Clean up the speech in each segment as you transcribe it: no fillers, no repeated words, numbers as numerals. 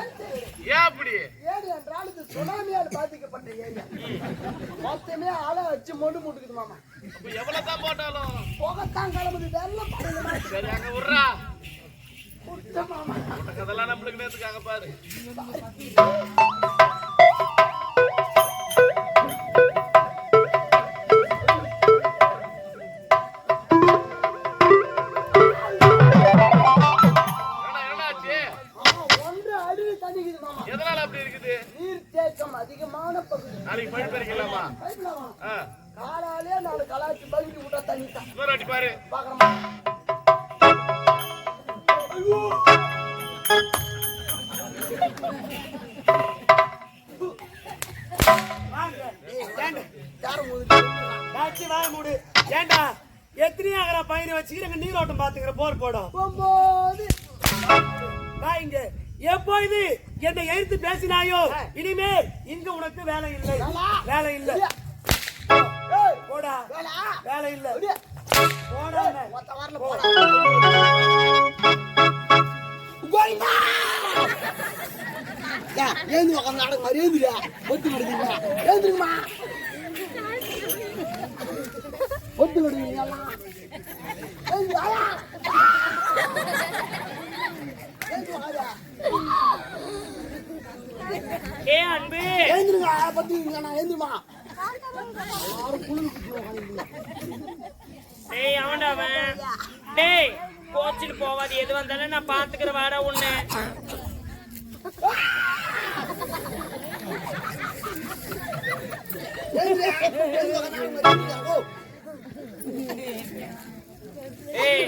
ஏன் அப்படி? ஏரி என்றால் இது சுனாமியால் பாதிக்கப்பட்ட ஏரியா. மொத்தமே ஆளை வச்சு மொண்டு முட்டுக்குது மாமா. எவ்வளவுதான் போட்டாலும் போகத்தான் கிளம்புது. வெள்ளம் படுது. சரி அங்க விடுறா. மாமா அதெல்லாம் நம்மளுக்கு நேத்துக்காக பாரு. எதனால அப்படி இருக்குது? நீர் தேக்கம் அதிகமான பகுதி. நாளைக்கு பைப் பறிக்கலாமா? காலாலே 4 கலாச்சி பகுதி விட்டா தண்ணி தான். இன்னொரு வாட்டி பாரு. பாக்கறமா? ஐயோ! வாங்க. ஏண்டா? யாரு மூடு? பாச்சி வாய மூடு. ஏண்டா? எத்தனை ஆகற பையனை வச்சிக்கிறங்க நீரோட்டம் பாத்துக்கற போர் போடும். போம்போது வாங்க. எப்போ இது என்னை எதிர்த்து பேசினாயோ இனிமேல் இங்க உனக்கு வேலை இல்லை. வேலை இல்லை. போடா. வேலை இல்லை. போடா. மொத்த வாரல போடா. கோயிந்தா. யா ஏந்து உட்கார்ந்து நடக்க மாதிரி ஏந்துடா. ஒத்து விடுறீங்க. ஏந்துருமா. ஒத்து விடுறீங்க எல்லாம். ஏந்து ஆயா. ஏ அன்பு ஏந்திருங்க. பத்திங்க நான் ஏந்திருமா. யாரும் குளிர்ந்து டேய் அவன்டவன். டேய் கோச்சிட்டு போவாது. எது வந்தாலும் நான் பாத்துக்கிற வாடா உன்னை. ஏய்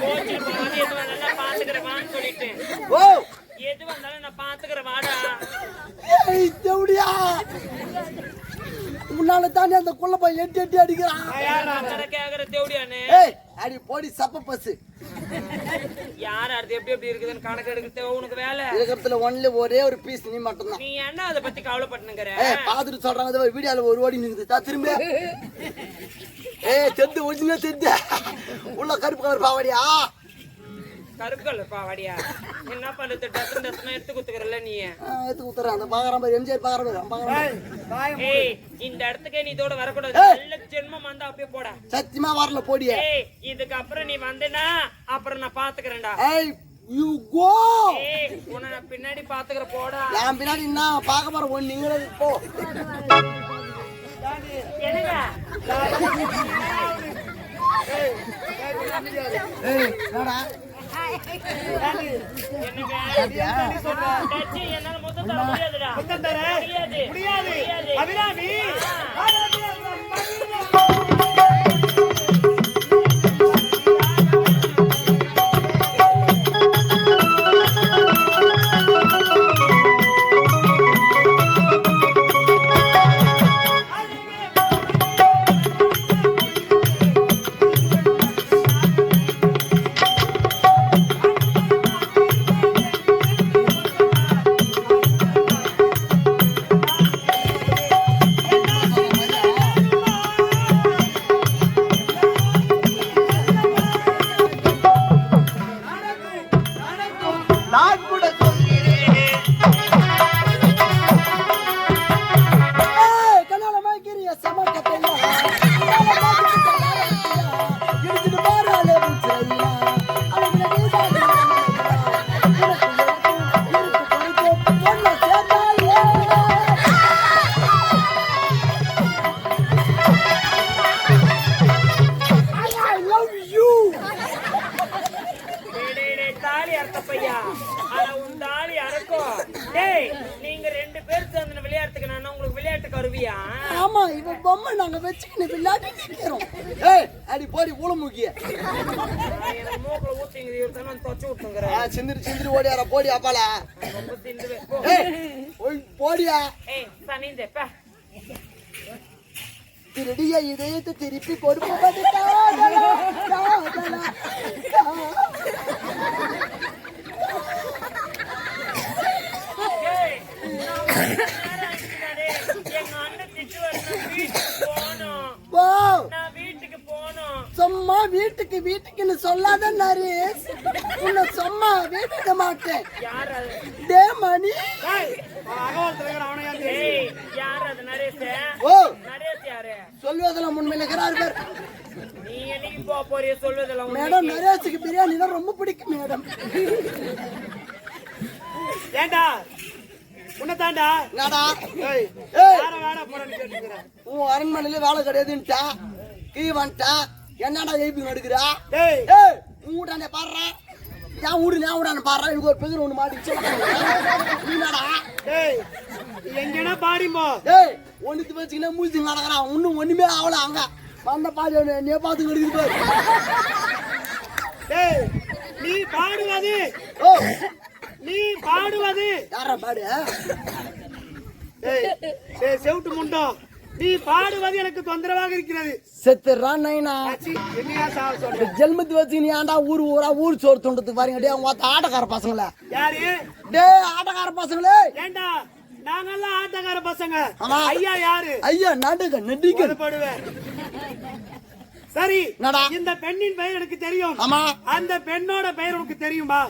கோச்சிட்டு போவாது. எது வந்தாலும் நான் பாத்துக்கிறவான்னு சொல்லிட்டேன். எது வந்தாலும் நான் பாத்துக்கிற வாடா. தேவடியா உன்னால தானே அந்த குள்ள பையன் எட்டி எட்டி அடிக்கிறான். கேக்குற தேவடியானே. அடி போடி சப்ப பஸ். யார் அது எப்படி எப்படி இருக்குதுன்னு கணக்கு எடுக்க உனக்கு வேலை இருக்கிறதுல ஒன்லி ஒரே ஒரு பீஸ் நீ மட்டும் தான். நீ என்ன அதை பத்தி கவலைப்பட்டுங்கிற? பாத்துட்டு சொல்றாங்க வீடியோல ஒரு ஓடி நிக்குது திரும்ப. தெத்து ஒரிஜினலா தெத்து உள்ள கருப்பு கலர் பாவாடியா. கருப்பு கலர் பாவாடியா? என்ன பண்றது? டசன் டசனா எடுத்து குத்துக்கறல நீ. எடுத்து குத்துற அந்த பாகரம் பாரு. எம்ஜிஆர் பாகரம். ஏய் இந்த இடத்துக்கு நீ இதோட வர கூடாது. நல்ல ஜென்மம் வந்தா அப்படியே போடா. சத்தியமா வரல போடியே. ஏய் இதுக்கு அப்புறம் நீ வந்தேனா அப்புறம் நான் பாத்துக்கறேன்டா. ஏய் யூ கோ. ஏய் உன்னை நான் பின்னாடி பாத்துக்கற போடா. நான் பின்னாடி என்ன பாக்க போற ஒண்ணு நீங்களே போ. என்னங்க? ஏய் என்னடா? என்னங்க? டச்சி என்னால மொத்தம் தர முடியாதுடா. மொத்தம் தர முடியாது. அபிராமி ஓடியாரா போடி அப்பால போடியா. திருடிய இதயத்தை திருப்பி கொடுப்பது சும்மா வீட்டுக்கு வீட்டுக்குன்னு சொல்லாத நரேஷ். உன்னை சும்மா விட மாட்டேன். யார் அது? டே மணி. டேய், அகவல் தலைவர் அவனை ஏன் தெரியும்? ஏய், யார் அது? நரேஷ்? ஓ நரேஷ் யாரு? சொல்வதெல்லாம் உண்மையில இருக்கிறார் பேர். நீ என்னைக்கு போறிய சொல்வதெல்லாம் மேடம் உண்மைக்கு? நரேஷுக்கு பிரியாணி தான் ரொம்ப பிடிக்கும் மேடம். ஏண்டா உன்னதாண்டா என்னடா ஏய் ஏய் யார வேடா போறன்னு கேட்டுக்கிறேன். உன் அரண்மனையில வேலை கிடையாதுன்ட்டா கீ வந்துட்டா என்னடா எழுப்பி நடுக்கிறா? டேய் ஏய் உன் வீட்டாண்ட பாடுறா என் வீடு நான் வீடான பாடுறா எனக்கு ஒரு பெதிர் ஒன்று மாட்டிச்சு என்னடா? டேய் நீ எங்கனா பாடிம்போ. ஏய் ஒன்றுத்து வச்சுக்கினா மூச்சு நடக்கிறான் ஒன்றும் ஒன்றுமே ஆகல அங்க வந்த பாதி நீ பார்த்து நடுக்குது. டேய் நீ பாடுவது ஓ நீ பாடுவது யாரா பாடு? டேய் டேய் செவுட்டு முண்டம் நீ பாடுவது எனக்கு தொந்தரவாக இருக்கிறது. செத்துறான் நைனா ஆச்சி என்னையா சாவ சொல்ற? ஜென்மத்து வச்சு நீ ஏன்டா ஊர் ஊரா ஊர் சோறு தொண்டத்துக்கு பாருங்க டே உங்க ஆட்டக்கார பசங்கள யாரு? டே ஆட்டக்கார பசங்களே ஏண்டா நாங்கெல்லாம் ஆட்டக்கார பசங்க. ஆமா. ஐயா யாரு? ஐயா நடுங்க நடிக்க பாடுவேன். சரி என்னடா? இந்த பெண்ணின் பெயர் எனக்கு தெரியும். ஆமா அந்த பெண்ணோட பெயர் உனக்கு தெரியுமா?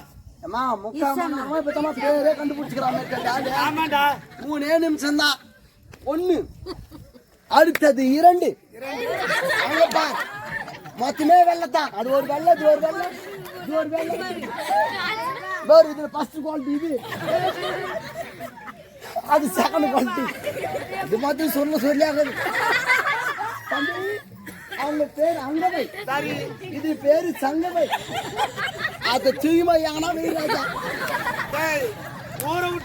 அம்மா முக்காம இப்ப பேரே கண்டுபிடிச்சுக்கிறான். ஆமாண்டா 3 நிமிஷம் தான். 1 அடுத்தது 2 அங்கப்பா மொத்தமே வெள்ளத்தான். அது ஒரு வெள்ளை இது ஒரு வெள்ளை இது ஒரு வெள்ளை வேறு இது ஃபர்ஸ்ட் குவாலிட்டி இது அது செகண்ட் குவாலிட்டி இது மாதிரி சொல்லியாகுது. அவங்க பேர் அங்கவை சரி இது பேரு சங்கவை அதை தூய்மை யானா வீராஜா டேய் ஊரை விட்டு